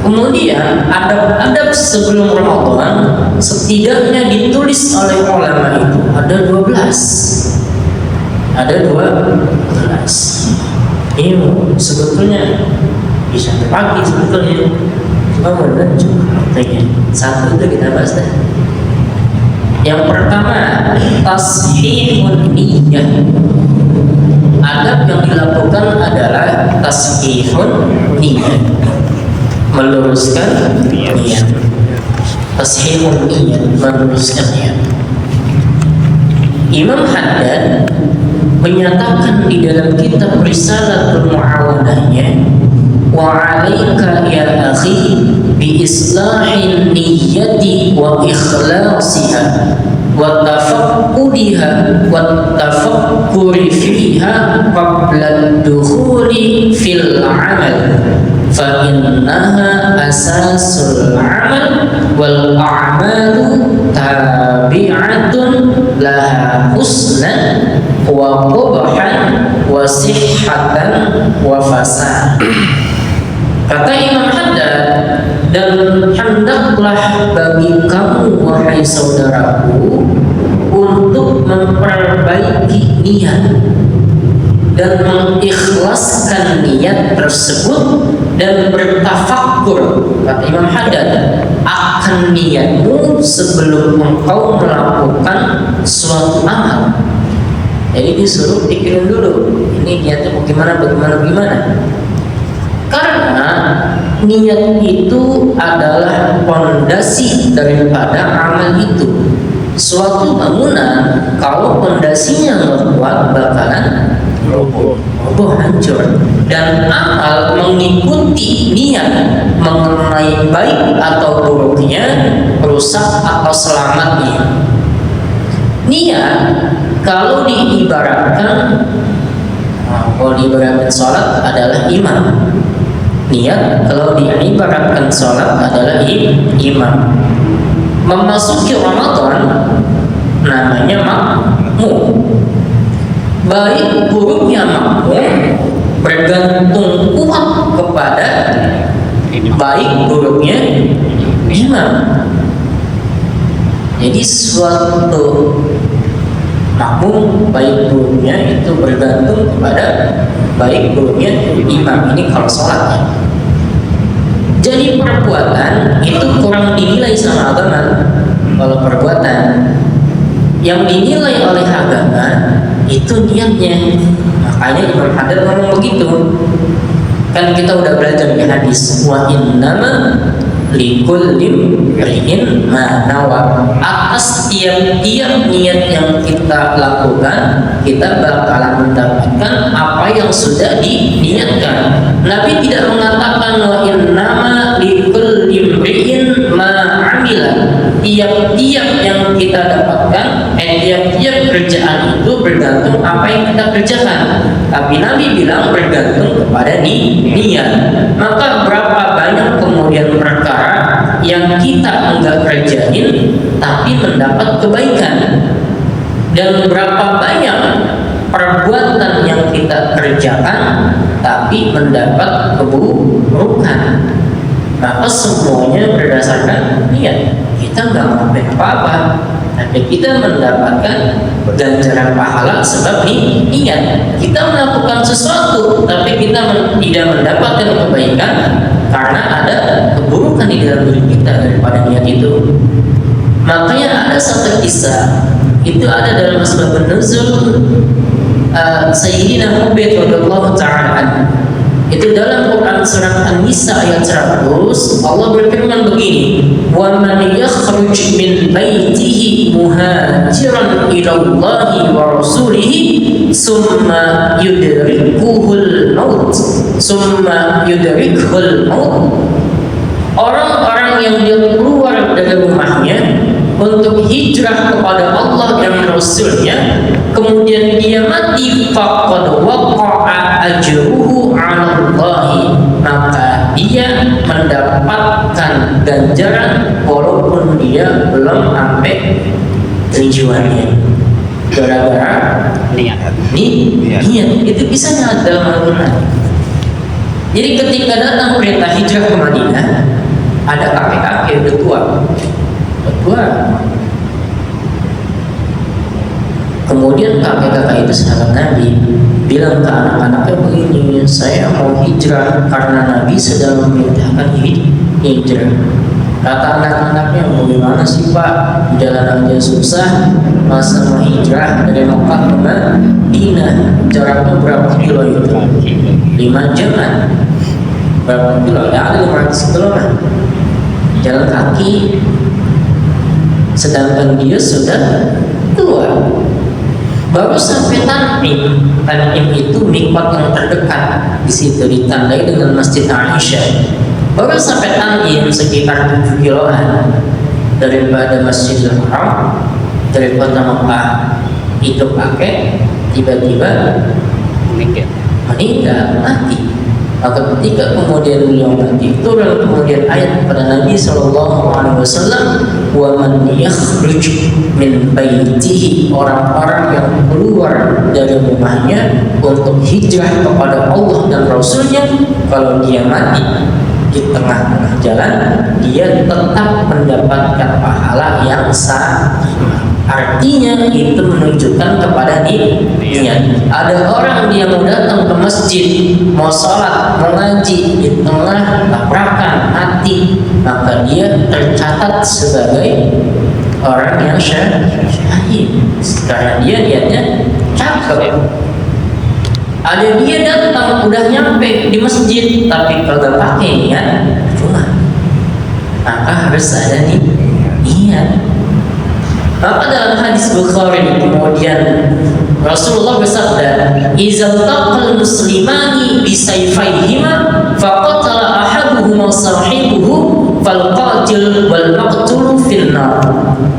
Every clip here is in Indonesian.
Kemudian adab-adab sebelum Ramadan setidaknya ditulis oleh ulama itu ada 12. Ada 12. Ini sebetulnya bisa terbagi sebetulnya. Cuma benar cuma artinya satu itu kita bahas deh. Yang pertama, tashihun niyyah. Adab yang dilakukan adalah tashihun niyyah, meluruskan niat. Tashihun niyyah, meluruskan niat. Imam Haddad menyatakan di dalam kitab Risalatul Mu'awanahnya, wa 'alaika ya akhi bi islahin niyyati wa ikhlasiha wa tafaqqudiha wa tafakkuri fiha qabla ad-dukhuli fil 'amal fa innaha asasul 'amal wal a'malu tabi'atun laha husnan wa qubhan wa sihhatan wa fasad. Kata Imam Haddad, dan hendaklah bagi kamu wahai saudaraku untuk memperbaiki niat dan mengikhlaskan niat tersebut dan bertafakkur, kata Imam Haddad, akan niatmu sebelum engkau melakukan suatu amal. Jadi disuruh pikirin dulu, ini niatnya bagaimana. Karena niat itu adalah pondasi daripada amal itu. Suatu bangunan kalau pondasinya nggak kuat bakalan roboh, hancur. Dan amal mengikuti niat mengenai baik atau buruknya, rusak atau selamatnya. Niat kalau diibaratkan sholat adalah imam. Niat kalau diibaratkan sholat adalah imam. Memasuki Ramadan namanya makmum. Baik buruknya makmum bergantung kuat kepada baik buruknya imam. Jadi suatu makmum baik buruknya itu bergantung kepada baik buruknya imam. Ini kalau sholatnya. Jadi perbuatan itu kurang dinilai sama agama. Kalau perbuatan yang dinilai oleh agama itu niatnya. Makanya Imam Haddad ngomong begitu. Kan kita udah belajar di hadis, wa innama likulli imri'in ma nawa. Atas tiap-tiap niat yang kita lakukan, kita bakalan mendapatkan apa yang sudah diniatkan. Nabi tidak mengatakan wa innama likulli imri'in ma amila. Tiap-tiap yang kita dapatkan, tiap-tiap kerjaan itu bergantung apa yang kita kerjakan. Tapi Nabi bilang bergantung kepada niat. Maka berapa banyak kemudian perkara yang kita enggak kerjain tapi mendapat kebaikan, dan berapa banyak perbuatan yang kita kerjakan tapi mendapat keburukan. Maka semuanya berdasarkan niat. Kita nggak ngelakuin apa-apa, tapi kita mendapatkan ganjaran pahala sebab niat. Kita melakukan sesuatu tapi kita tidak mendapatkan kebaikan karena ada keburukan di dalam diri kita daripada niat itu. Makanya ada satu kisah, itu ada dalam Asbabun Nuzul Sayyidina Ubaid radhiyallahu ta'ala anhu. Itu dalam Quran surat An-Nisa ayat 100, Allah berfirman begini, wa man yakhruj min baitihi muhajiran ila Allahi wa rasulihi summa yudrikuhul maut orang-orang yang dia keluar dari rumahnya untuk hijrah kepada Allah dan Rasulnya, kemudian dia mati, faqad waqa'a ajruhu 'ala Allah, maka dia mendapatkan ganjaran walaupun dia belum sampai tujuannya, gara-gara niat. Itu kisahnya dalam Al-Quran. Jadi ketika datang perintah hijrah ke Madinah, ada kakek-kakek udah tua. Kemudian kakek-kakek itu sahabat Nabi bilang ke anak-anaknya begini, saya mau hijrah karena Nabi sedang memerintahkan hijrah. Kata anak-anaknya, bagaimana sih Pak, jalan aja susah, masa mau hijrah dari Mekah ke Madinah, jaraknya berapa kilo itu? 5 jam kan? Berapa kilo? Ya ada 500 kilo kan? Jalan kaki, sedangkan dia sudah tua. Baru sampai Tan'im. Tan'im itu mikot yang terdekat, di situ ditandai dengan Masjid Aisyah. Baru sampai Tan'im sekitar 7 kiloan daripada Masjidil Haram, dari kota Mekah. Itu pakai tiba-tiba meninggal, mati. Maka ketika kemudian beliau mati, turun kemudian ayat kepada Nabi SAW, wa man yakhruj min baitihi, orang-orang yang keluar dari rumahnya untuk hijrah kepada Allah dan Rasulnya, kalau dia mati di tengah-tengah jalan, dia tetap mendapatkan pahala yang sama. Artinya itu menunjukkan kepada niat. Ada orang dia mau datang ke masjid, mau sholat, mau ngaji, di tengah tabrakan mati, maka dia tercatat sebagai orang yang syahid karena dia niatnya cakep. Ada dia datang udah nyampe di masjid tapi kagak pakai niat, cuma maka harus ada niat. Maka dalam hadis Bukhari kemudian Rasulullah bersabda, "Izal taqal muslimani bisayfayhima faqatala ahaduhuma sahibuhu fal qatil wal maqtul fil nar."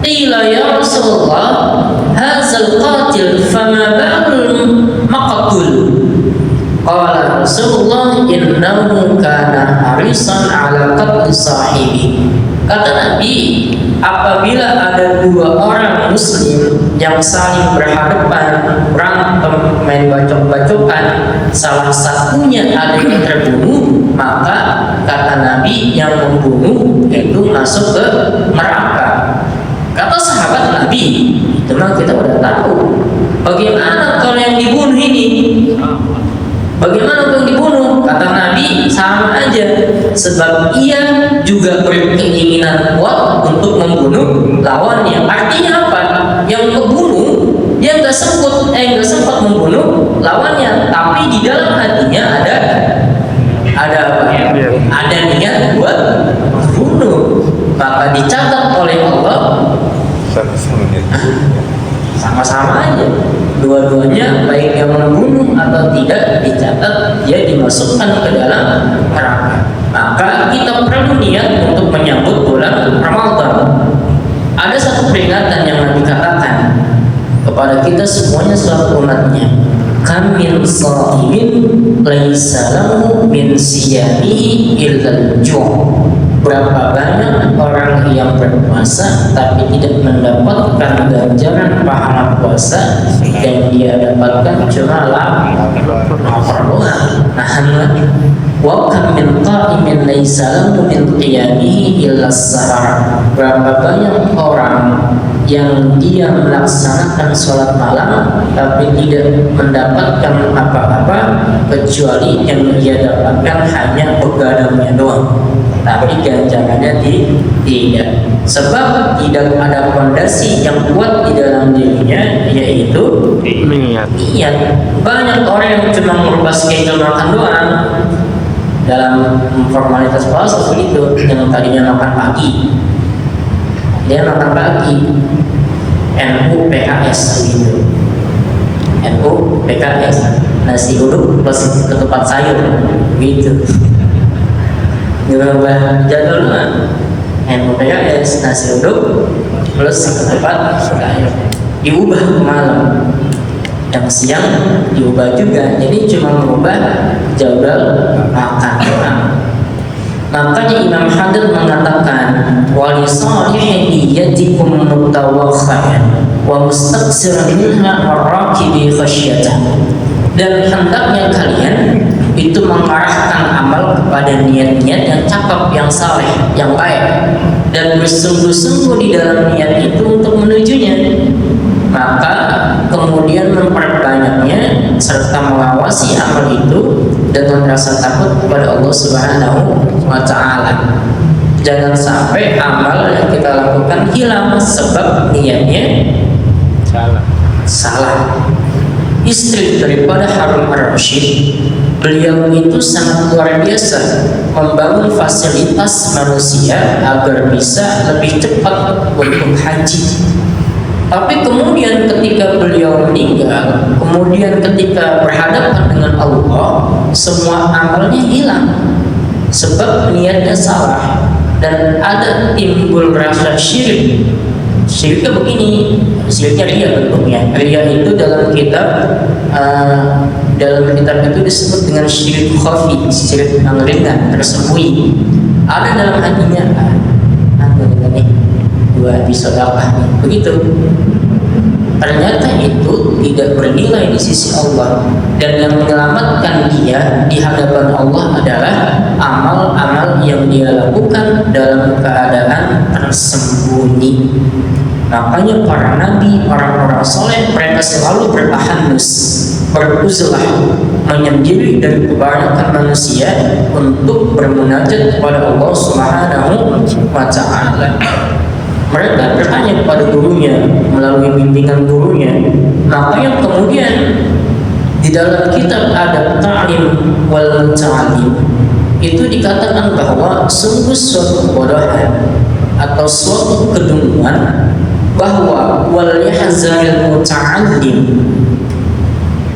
Qila ya Rasulullah, hadzal qatil fama ba'dul maqtul? Qala Rasulullah, innahu kana harisan ala qatl sahibi. Kata Nabi, apabila ada 2 orang muslim yang saling berhadapan, berantem, main bacok-bacokan, salah satunya ada yang terbunuh, maka kata Nabi yang membunuh itu masuk ke neraka. Kata sahabat Nabi, itu mah kita udah tahu. Bagaimana kalau yang dibunuh ini? Bagaimana kalau dibunuh? Kata Nabi, sama aja. Sebab ia juga berkeinginan kuat untuk membunuh lawannya. Artinya apa? Yang kebunuh dia nggak sempat membunuh lawannya, tapi di dalam hatinya ada apa? Ada niat buat membunuh. Maka dicatat oleh Allah sama-sama aja, dua-duanya baik yang membunuh atau tidak dicatat dia dimasukkan ke dalam neraka. Maka kita perlu niat untuk menyambut bulan Ramadan. Ada satu peringatan yang Nabi katakan kepada kita semuanya selaku umatnya, kam min shaimin laisa lahu min siyamihi illal ju'. Berapa banyak orang yang berpuasa tapi tidak mendapatkan ganjaran pahala puasa, yang dia dapatkan cuma lapar doang, nahan lagi. Wa kam min qa'imin laisa lahu min qiyamihi illa as-sahar. Berapa banyak orang yang dia melaksanakan sholat malam tapi tidak mendapatkan apa-apa kecuali yang dia dapatkan hanya begadangnya doang, tapi ganjarannya tidak. Sebab tidak ada fondasi yang kuat di dalam dirinya, yaitu niat. Banyak orang yang cuma merubah schedule makan doang dalam formalitas puasa begitu. Yang tadinya makan pagi, dia makan pagi. NU PKS gitu. NU PKS nasi uduk plus ketupat sayur gitu. Dirubah jadwal mah NU PKS nasi uduk plus ketupat sayur. Diubah ke malam. Yang siang diubah juga. Jadi cuma merubah jadwal makan. Makanya Imam Haddad mengatakan, wali salihin niyatikum mutawakhiyan wa mustaqsiran minha ar-rakibi khasyatah. Dan hendaknya kalian itu mengarahkan amal kepada niat-niat yang cakep, yang saleh, yang baik, dan bersungguh-sungguh di dalam niat itu untuk menujunya, maka kemudian memperbanyaknya serta mengawasi amal itu dengan rasa takut kepada Allah Subhanahu wa Ta'ala. Jangan sampai amal yang kita lakukan hilang sebab niatnya salah. Istri daripada Harun ar-Rasyid, beliau itu sangat luar biasa membangun fasilitas manusia agar bisa lebih cepat untuk haji. Tapi kemudian ketika beliau meninggal, kemudian ketika berhadapan dengan Allah, semua amalnya hilang sebab niatnya salah dan ada timbul rasa syirik. Syiriknya begini, syiriknya ria bentuknya. Ria itu dalam kitab itu disebut dengan syirik khafi, syirik yang ringan, tersembunyi. Ada dalam hatinya, nih dua sedekah, begitu. Ternyata itu tidak bernilai di sisi Allah, dan yang menyelamatkan dia di hadapan Allah adalah amal-amal yang dia lakukan dalam keadaan tersembunyi. Makanya para nabi, orang-orang soleh, mereka selalu bertahanus, beruzlah, menyendiri dari kebanyakan manusia untuk bermunajat kepada Allah Subhanahu wa Ta'ala. Mereka bertanya kepada gurunya melalui bimbingan gurunya. Makanya kemudian di dalam kitab Adab Ta'lim wal Muta'alim itu dikatakan bahwa sungguh suatu kebodohan atau suatu kedunguan bahwa wal yahzaril muta'allim,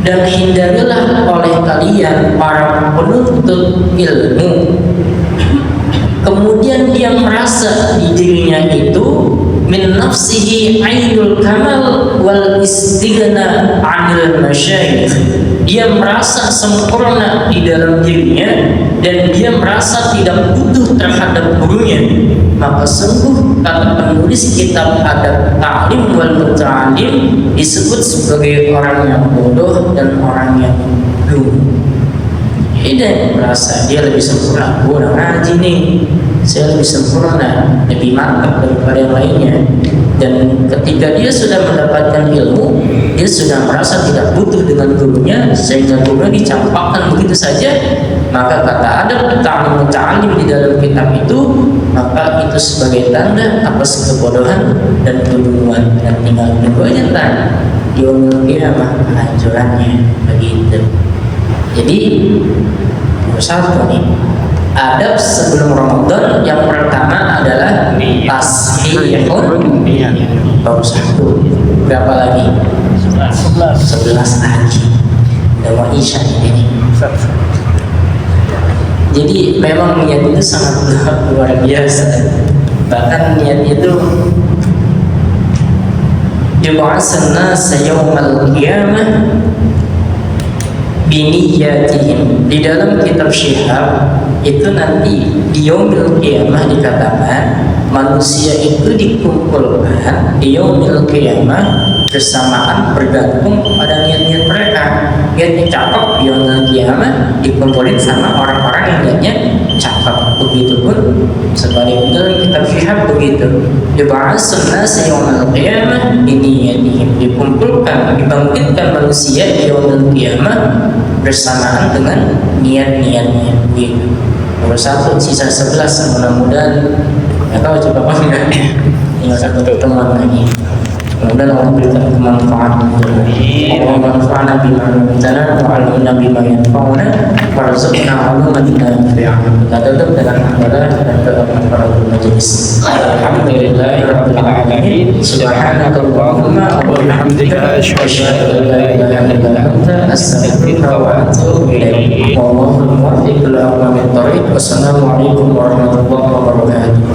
dan hindarilah oleh kalian para penuntut ilmu, kemudian dia merasa di dirinya itu min nafsihi ainul kamal wal istighna 'anil masyayikh, dia merasa sempurna di dalam dirinya dan dia merasa tidak butuh terhadap gurunya. Maka sungguh kata penulis kitab Adab Ta'lim wal Muta'alim disebut sebagai orang yang bodoh dan orang yang lungu. Dia merasa dia lebih sempurna, gue udah ngaji nih, saya lebih sempurna, lebih mantap daripada yang lainnya. Dan ketika dia sudah mendapatkan ilmu, dia sudah merasa tidak butuh dengan gurunya, sehingga gurunya dicampakkan begitu saja. Maka kata Adab Ta'lim Muta'alim di dalam kitab itu, maka itu sebagai tanda atas kebodohan dan kedunguan, dan tinggal menunggu aja ntar di yaumul qiyamah kehancurannya, begitu. Jadi satu nih, adab sebelum Ramadan yang pertama adalah tasbihun. Baru satu, berapa lagi? 11 lagi. Udah mau isya ini. Jadi memang niat itu sangat luar biasa. Bahkan niat itu yub'atsun nas yaumal qiyamah biniyatihim. Di dalam kitab Syihab itu nanti di yaumil qiyamah dikatakan manusia itu dikumpulkan di yaumil qiyamah bersamaan bergantung pada niat-niat mereka. Niatnya cakep di yaumil qiyamah dikumpulin sama orang-orang yang niatnya cakep. Begitupun sebaliknya dalam kitab Syihab begitu. Yub'atsun nas yaumal qiyamah biniyatihim, dikumpulkan, dibangkitkan manusia di yaumil qiyamah bersamaan dengan niat-niatnya begitu. Nomor satu, sisa 11, mudah-mudahan nggak tahu coba apa enggak, tinggal satu pertemuan lagi. Mudah-mudahan Allah berikan kemanfaatan. Allah manfa'na bima 'allamtana wa 'allimna bima yanfa'una warzuqna 'ilman nafi'an. Kita tutup dengan hamdalah dan doa para majelis. Alhamdulillahirabbil alamin. Subhanakallahumma wa bihamdika asyhadu an la ilaha illa anta astaghfiruka wa atubu ilaik. Wallahu muwaffiq ila aqwamit thoriq. Wassalamualaikum warahmatullahi wabarakatuh.